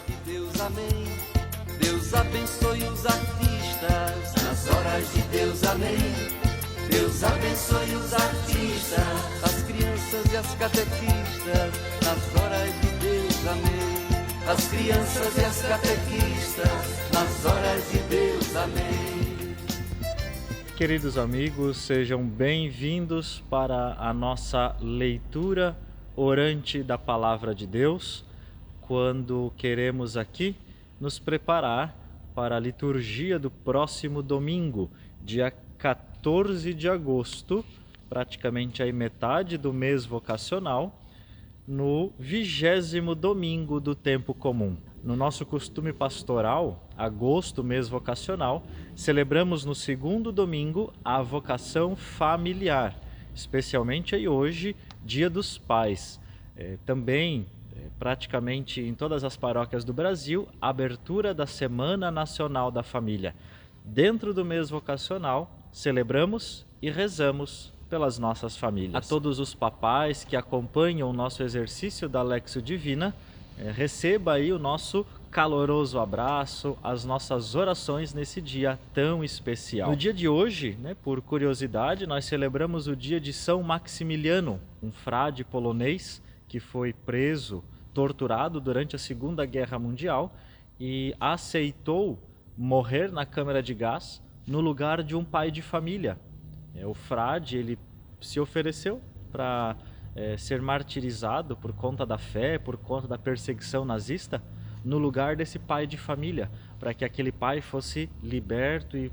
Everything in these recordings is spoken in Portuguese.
de Deus, amém. Deus abençoe os artistas nas horas de Deus, amém. Deus abençoe os artistas, as crianças e as catequistas nas horas de Deus, amém. As crianças e as catequistas nas horas de Deus, amém. Queridos amigos, sejam bem-vindos para a nossa leitura orante da Palavra de Deus, quando queremos aqui nos preparar para a liturgia do próximo domingo, dia 14 de agosto, praticamente aí metade do mês vocacional, no 20º domingo do tempo comum. No nosso costume pastoral, agosto, mês vocacional, celebramos no segundo domingo a vocação familiar, especialmente aí hoje, Dia dos Pais. Também, praticamente em todas as paróquias do Brasil, a abertura da Semana Nacional da Família. Dentro do mês vocacional, celebramos e rezamos pelas nossas famílias. A todos os papais que acompanham o nosso exercício da Lectio Divina, receba aí o nosso caloroso abraço, as nossas orações nesse dia tão especial. No dia de hoje, por curiosidade, nós celebramos o dia de São Maximiliano, um frade polonês que foi preso, torturado durante a Segunda Guerra Mundial e aceitou morrer na câmara de gás no lugar de um pai de família. O frade, ele se ofereceu para ser martirizado por conta da fé, por conta da perseguição nazista, no lugar desse pai de família, para que aquele pai fosse liberto e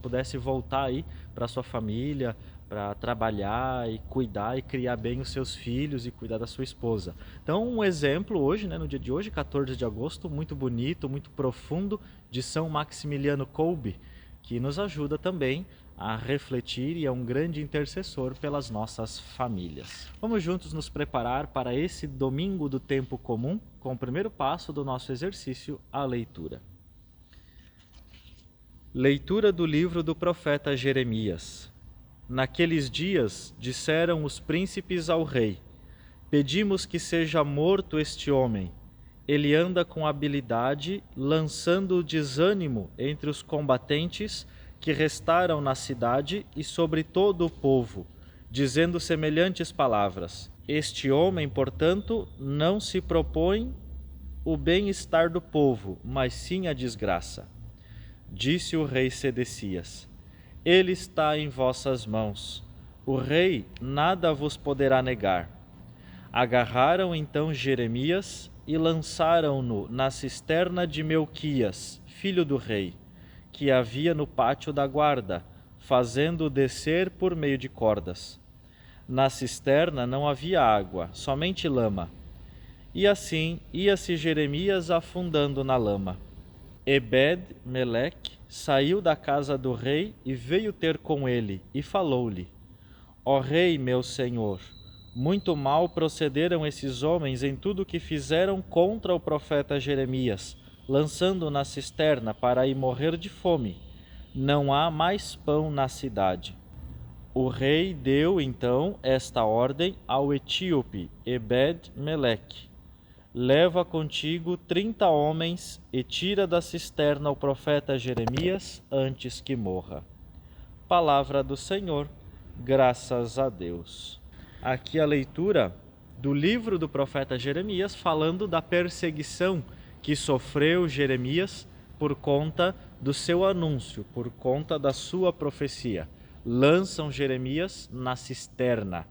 pudesse voltar aí para sua família, para trabalhar e cuidar e criar bem os seus filhos e cuidar da sua esposa. Então, um exemplo hoje, no dia de hoje, 14 de agosto, muito bonito, muito profundo, de São Maximiliano Kolbe, que nos ajuda também a refletir e é um grande intercessor pelas nossas famílias. Vamos juntos nos preparar para esse domingo do tempo comum, com o primeiro passo do nosso exercício, a leitura. Leitura do livro do profeta Jeremias. Naqueles dias disseram os príncipes ao rei: pedimos que seja morto este homem. Ele anda com habilidade, lançando desânimo entre os combatentes que restaram na cidade e sobre todo o povo, dizendo semelhantes palavras. Este homem, portanto, não se propõe o bem-estar do povo, mas sim a desgraça. Disse o rei Sedecias: ele está em vossas mãos. O rei nada vos poderá negar. Agarraram então Jeremias e lançaram-no na cisterna de Melquias, filho do rei, que havia no pátio da guarda, fazendo-o descer por meio de cordas. Na cisterna não havia água, somente lama. E assim ia-se Jeremias afundando na lama. Ebed-Meleque saiu da casa do rei e veio ter com ele, e falou-lhe: ó rei, meu senhor, muito mal procederam esses homens em tudo o que fizeram contra o profeta Jeremias, lançando-o na cisterna para aí morrer de fome. Não há mais pão na cidade. O rei deu então esta ordem ao etíope Ebed-Meleque: leva contigo 30 homens e tira da cisterna o profeta Jeremias antes que morra. Palavra do Senhor, graças a Deus. Aqui a leitura do livro do profeta Jeremias, falando da perseguição que sofreu Jeremias por conta do seu anúncio, por conta da sua profecia. Lançam Jeremias na cisterna.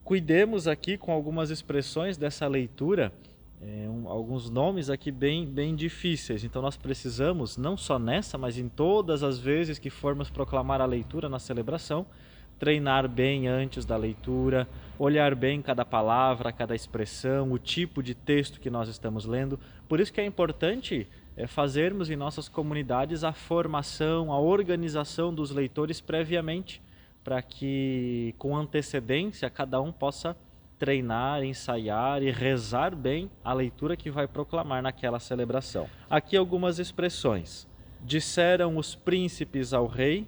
Cuidemos aqui com algumas expressões dessa leitura, alguns nomes aqui bem difíceis. Então nós precisamos, não só nessa, mas em todas as vezes que formos proclamar a leitura na celebração, treinar bem antes da leitura, olhar bem cada palavra, cada expressão, o tipo de texto que nós estamos lendo. Por isso que é importante fazermos em nossas comunidades a formação, a organização dos leitores previamente, para que com antecedência cada um possa treinar, ensaiar e rezar bem a leitura que vai proclamar naquela celebração. Aqui algumas expressões. Disseram os príncipes ao rei: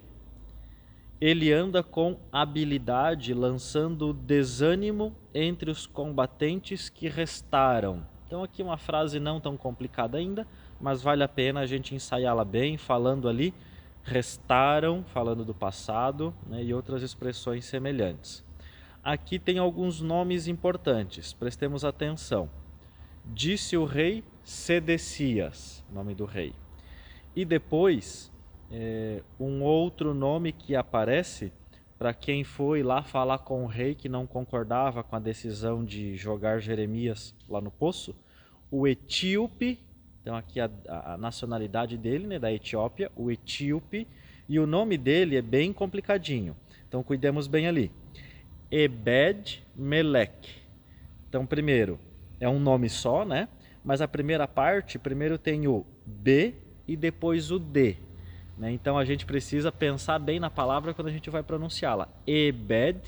ele anda com habilidade, lançando desânimo entre os combatentes que restaram. Então aqui uma frase não tão complicada ainda, mas vale a pena a gente ensaiá-la bem, falando ali, restaram, falando do passado, né, e outras expressões semelhantes. Aqui tem alguns nomes importantes, prestemos atenção. Disse o rei Sedecias, nome do rei. E depois, um outro nome que aparece para quem foi lá falar com o rei que não concordava com a decisão de jogar Jeremias lá no poço, o etíope, então aqui a nacionalidade dele, né, da Etiópia, o etíope, e o nome dele é bem complicadinho, então cuidemos bem ali. Ebed-Melech. Então primeiro, é um nome só, né? Mas a primeira parte, primeiro tem o B e depois o D. Né? Então a gente precisa pensar bem na palavra quando a gente vai pronunciá-la. Ebed,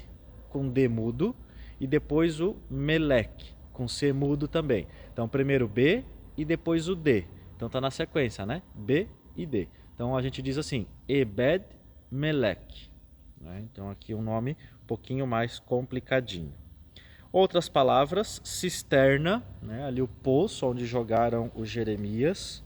com D mudo, e depois o Melech, com C mudo também. Então primeiro B e depois o D. Então está na sequência, né? B e D. Então a gente diz assim, Ebed-Melech. Né? Então aqui um nome um pouquinho mais complicadinho. Outras palavras, cisterna, né? Ali o poço onde jogaram o Jeremias.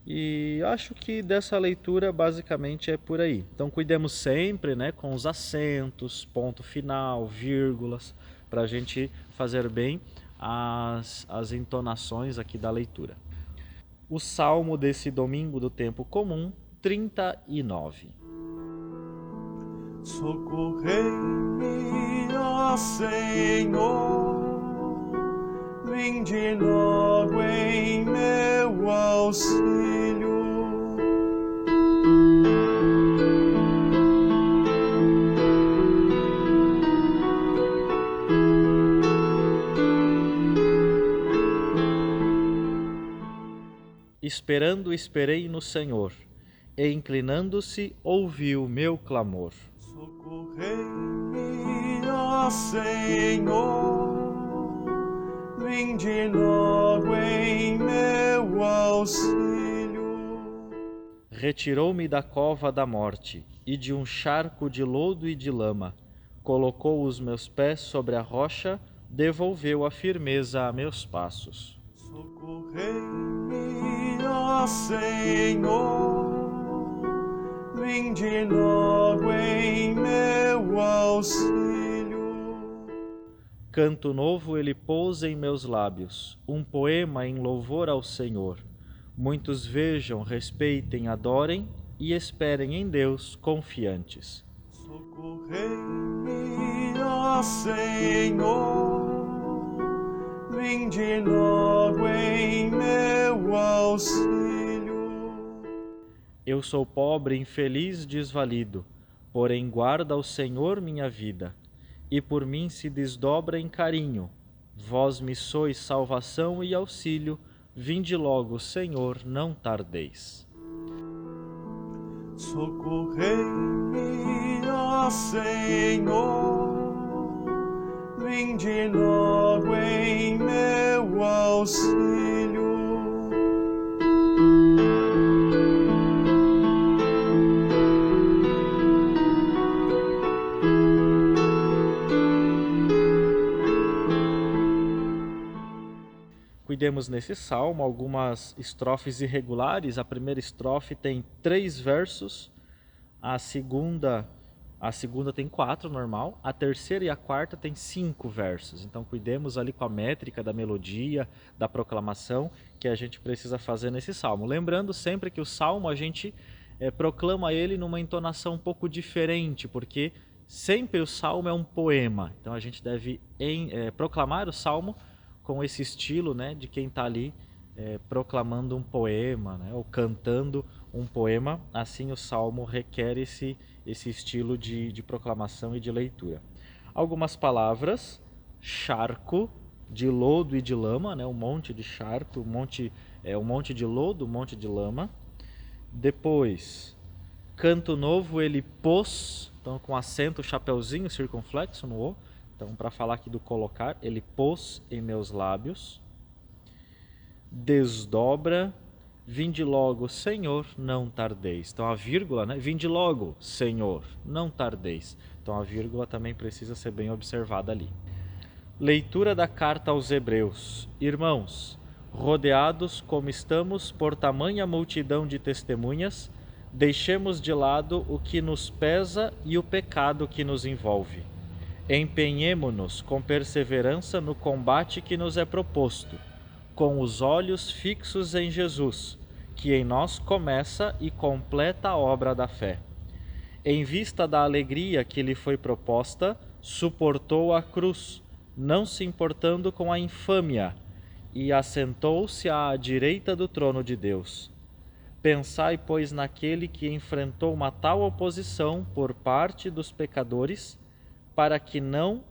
E acho que dessa leitura basicamente é por aí. Então cuidemos sempre, né, com os acentos, ponto final, vírgulas, para a gente fazer bem as entonações aqui da leitura. O salmo desse domingo do tempo comum, 39. Socorrei-me, ó Senhor, vinde logo em meu auxílio. Esperando, esperei no Senhor, e inclinando-se, ouviu meu clamor. Socorrei-me, ó Senhor, vinde logo em meu auxílio. Retirou-me da cova da morte, e de um charco de lodo e de lama. Colocou os meus pés sobre a rocha, devolveu a firmeza a meus passos. Socorrei-me, ó Senhor, vinde logo em meu auxílio. Canto novo ele pôs em meus lábios, um poema em louvor ao Senhor. Muitos vejam, respeitem, adorem e esperem em Deus confiantes. Socorrei-me, ó Senhor, vinde logo em meu auxílio. Eu sou pobre, infeliz, desvalido, porém guarda o Senhor minha vida, e por mim se desdobra em carinho. Vós me sois salvação e auxílio, vinde logo, Senhor, não tardeis. Socorrei-me, ó Senhor, vinde logo em meu auxílio. Cuidemos nesse salmo algumas estrofes irregulares. A primeira estrofe tem 3 versos, a segunda tem 4, normal, a terceira e a quarta tem 5 versos. Então cuidemos ali com a métrica da melodia, da proclamação que a gente precisa fazer nesse salmo. Lembrando sempre que o salmo a gente proclama ele numa entonação um pouco diferente, porque sempre o salmo é um poema. Então a gente deve proclamar o salmo com esse estilo, né, de quem está ali proclamando um poema, né, ou cantando um poema. Assim o salmo requer esse estilo de proclamação e de leitura. Algumas palavras: charco, de lodo e de lama, né, um monte de charco, um monte de lodo, um monte de lama. Depois, canto novo ele pôs, então com acento, chapeuzinho circunflexo no O. Então, para falar aqui do colocar, ele pôs em meus lábios. Desdobra, vinde logo, Senhor, não tardeis. Então, a vírgula, né? Vinde logo, Senhor, não tardeis. Então, a vírgula também precisa ser bem observada ali. Leitura da carta aos Hebreus. Irmãos, rodeados como estamos por tamanha multidão de testemunhas, deixemos de lado o que nos pesa e o pecado que nos envolve. Empenhemo-nos com perseverança no combate que nos é proposto, com os olhos fixos em Jesus, que em nós começa e completa a obra da fé. Em vista da alegria que lhe foi proposta, suportou a cruz, não se importando com a infâmia, e assentou-se à direita do trono de Deus. Pensai, pois, naquele que enfrentou uma tal oposição por parte dos pecadores, para que não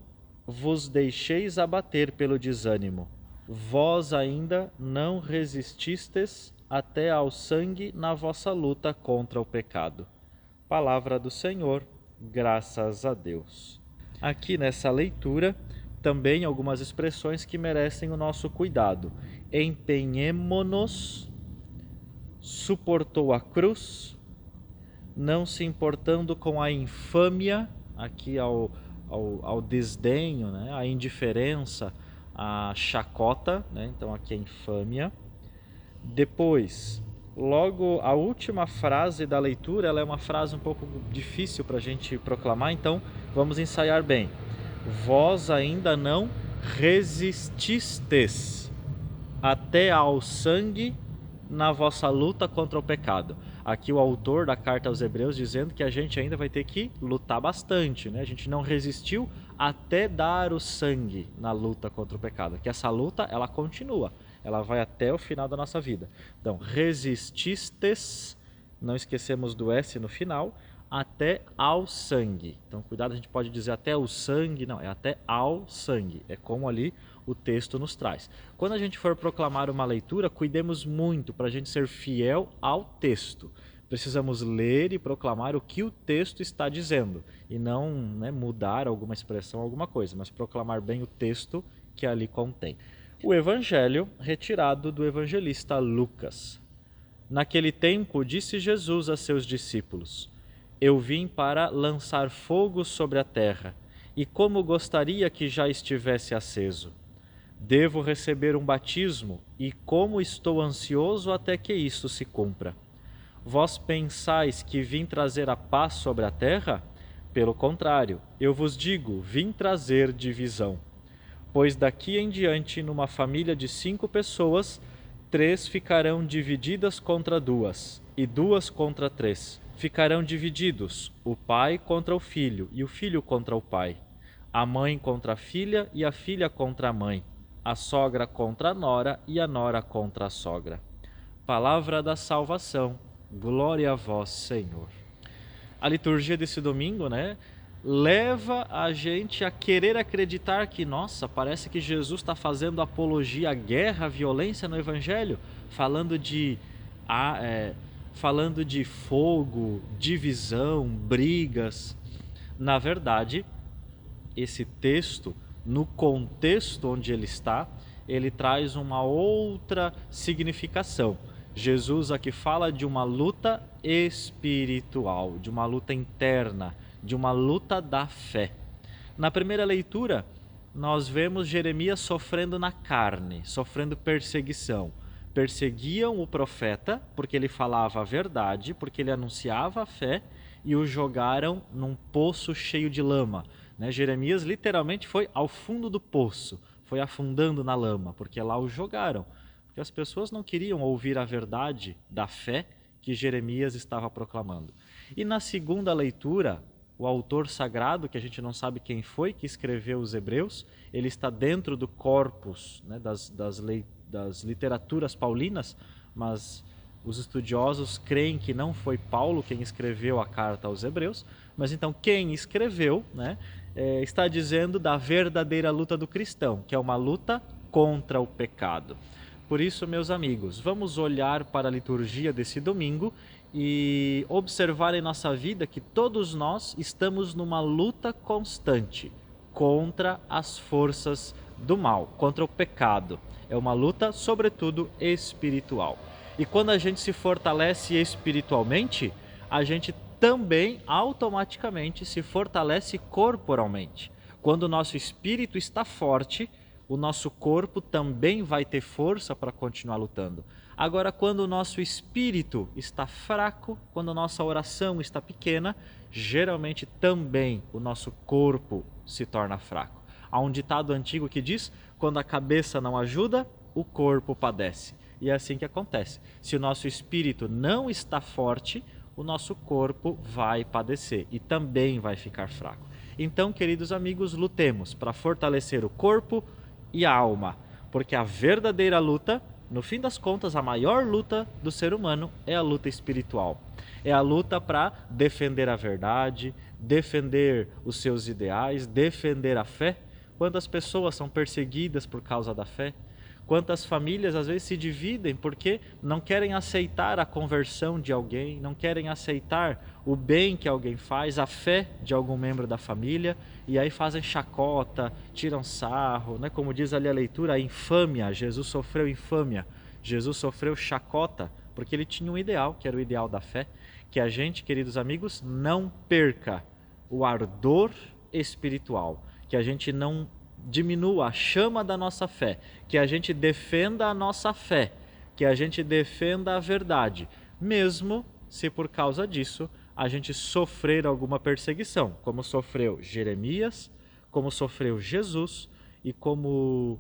vos deixeis abater pelo desânimo. Vós ainda não resististes até ao sangue na vossa luta contra o pecado. Palavra do Senhor, graças a Deus. Aqui nessa leitura, também algumas expressões que merecem o nosso cuidado. Empenhemo-nos, suportou a cruz, não se importando com a infâmia, aqui ao desdenho, né? A indiferença, a chacota, né? Então aqui é infâmia. Depois, logo a última frase da leitura, ela é uma frase um pouco difícil para a gente proclamar, então vamos ensaiar bem. Vós ainda não resististes até ao sangue na vossa luta contra o pecado. Aqui o autor da carta aos Hebreus dizendo que a gente ainda vai ter que lutar bastante, né? A gente não resistiu até dar o sangue na luta contra o pecado. Que essa luta, ela continua, ela vai até o final da nossa vida. Então, resististes, não esquecemos do S no final, até ao sangue. Então, cuidado, a gente pode dizer até o sangue, não, é até ao sangue. É como ali o texto nos traz. Quando a gente for proclamar uma leitura, cuidemos muito para a gente ser fiel ao texto. Precisamos ler e proclamar o que o texto está dizendo e não, né, mudar alguma expressão, alguma coisa, mas proclamar bem o texto que ali contém. O Evangelho retirado do evangelista Lucas. Naquele tempo, disse Jesus a seus discípulos: Eu vim para lançar fogo sobre a terra, e como gostaria que já estivesse aceso. Devo receber um batismo, e como estou ansioso até que isto se cumpra. Vós pensais que vim trazer a paz sobre a terra? Pelo contrário, eu vos digo, vim trazer divisão. Pois daqui em diante, numa família de 5 pessoas, 3 ficarão divididas contra 2, e 2 contra 3. Ficarão divididos, o pai contra o filho, e o filho contra o pai. A mãe contra a filha, e a filha contra a mãe. A sogra contra a nora, e a nora contra a sogra. Palavra da salvação. Glória a vós, Senhor. A liturgia desse domingo, né, leva a gente a querer acreditar que, nossa, parece que Jesus está fazendo apologia à guerra, à violência no Evangelho, falando de fogo, divisão, brigas. Na verdade, esse texto, no contexto onde ele está, ele traz uma outra significação. Jesus aqui fala de uma luta espiritual, de uma luta interna, de uma luta da fé. Na primeira leitura, nós vemos Jeremias sofrendo na carne, sofrendo perseguição. Perseguiam o profeta porque ele falava a verdade, porque ele anunciava a fé, e o jogaram num poço cheio de lama. Jeremias literalmente foi ao fundo do poço, foi afundando na lama, porque lá o jogaram. Porque as pessoas não queriam ouvir a verdade da fé que Jeremias estava proclamando. E na segunda leitura, o autor sagrado, que a gente não sabe quem foi, que escreveu os Hebreus, ele está dentro do corpus, né, das literaturas paulinas, mas os estudiosos creem que não foi Paulo quem escreveu a carta aos Hebreus, mas então quem escreveu, né, está dizendo da verdadeira luta do cristão, que é uma luta contra o pecado. Por isso, meus amigos, vamos olhar para a liturgia desse domingo e observar em nossa vida que todos nós estamos numa luta constante contra as forças do mal, contra o pecado. É uma luta, sobretudo, espiritual. E quando a gente se fortalece espiritualmente, a gente também automaticamente se fortalece corporalmente. Quando o nosso espírito está forte, o nosso corpo também vai ter força para continuar lutando. Agora, quando o nosso espírito está fraco, quando a nossa oração está pequena, geralmente também o nosso corpo se torna fraco. Há um ditado antigo que diz: quando a cabeça não ajuda, o corpo padece. E é assim que acontece. Se o nosso espírito não está forte, o nosso corpo vai padecer e também vai ficar fraco. Então, queridos amigos, lutemos para fortalecer o corpo e a alma, porque a verdadeira luta, no fim das contas, a maior luta do ser humano é a luta espiritual. É a luta para defender a verdade, defender os seus ideais, defender a fé. Quantas pessoas são perseguidas por causa da fé? Quantas famílias às vezes se dividem porque não querem aceitar a conversão de alguém, não querem aceitar o bem que alguém faz, a fé de algum membro da família, e aí fazem chacota, tiram sarro, né? Como diz ali a leitura, a infâmia. Jesus sofreu infâmia, Jesus sofreu chacota, porque ele tinha um ideal, que era o ideal da fé. Que a gente, queridos amigos, não perca o ardor espiritual, que a gente não diminua a chama da nossa fé, que a gente defenda a nossa fé, que a gente defenda a verdade, mesmo se por causa disso a gente sofrer alguma perseguição, como sofreu Jeremias, como sofreu Jesus e como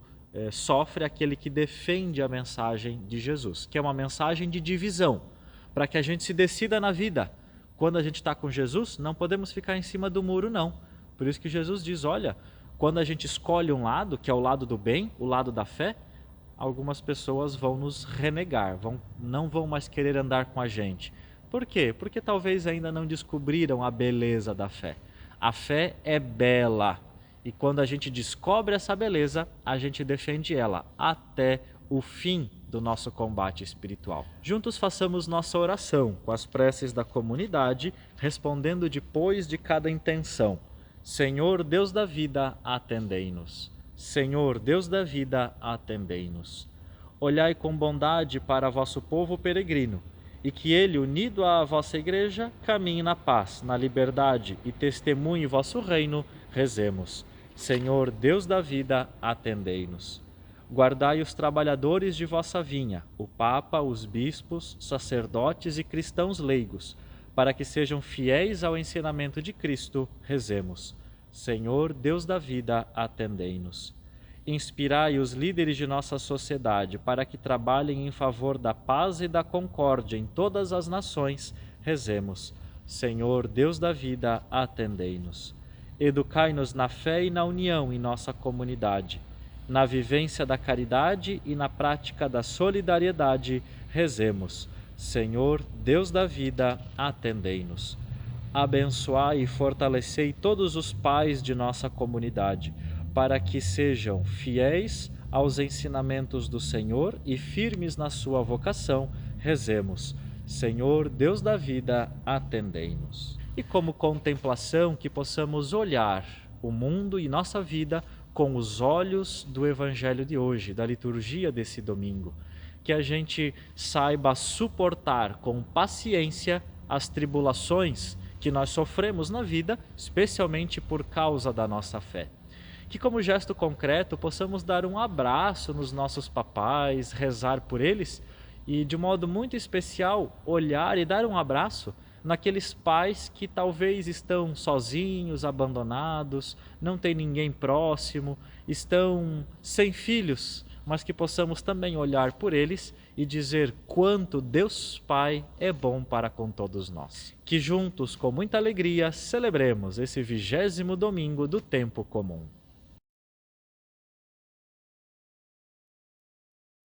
sofre aquele que defende a mensagem de Jesus, que é uma mensagem de divisão, para que a gente se decida na vida. Quando a gente está com Jesus, não podemos ficar em cima do muro, não. Por isso que Jesus diz, olha, quando a gente escolhe um lado, que é o lado do bem, o lado da fé, algumas pessoas vão nos renegar, não vão mais querer andar com a gente. Por quê? Porque talvez ainda não descobriram a beleza da fé. A fé é bela, e quando a gente descobre essa beleza, a gente defende ela até o fim do nosso combate espiritual. Juntos façamos nossa oração com as preces da comunidade, respondendo depois de cada intenção. Senhor Deus da vida, atendei-nos. Senhor Deus da vida, atendei-nos. Olhai com bondade para vosso povo peregrino, e que ele, unido à vossa igreja, caminhe na paz, na liberdade e testemunhe vosso reino, rezemos. Senhor Deus da vida, atendei-nos. Guardai os trabalhadores de vossa vinha, o Papa, os bispos, sacerdotes e cristãos leigos, para que sejam fiéis ao ensinamento de Cristo, rezemos. Senhor, Deus da vida, atendei-nos. Inspirai os líderes de nossa sociedade para que trabalhem em favor da paz e da concórdia em todas as nações, rezemos. Senhor, Deus da vida, atendei-nos. Educai-nos na fé e na união em nossa comunidade, na vivência da caridade e na prática da solidariedade, rezemos. Senhor, Deus da vida, atendei-nos. Abençoai e fortalecei todos os pais de nossa comunidade, para que sejam fiéis aos ensinamentos do Senhor e firmes na sua vocação, rezemos. Senhor, Deus da vida, atendei-nos. E como contemplação, que possamos olhar o mundo e nossa vida com os olhos do Evangelho de hoje, da liturgia desse domingo. Que a gente saiba suportar com paciência as tribulações que nós sofremos na vida, especialmente por causa da nossa fé. Que como gesto concreto possamos dar um abraço nos nossos papais, rezar por eles e de modo muito especial olhar e dar um abraço naqueles pais que talvez estão sozinhos, abandonados, não tem ninguém próximo, estão sem filhos, mas que possamos também olhar por eles e dizer quanto Deus Pai é bom para com todos nós. Que juntos, com muita alegria, celebremos esse 20º domingo do tempo comum.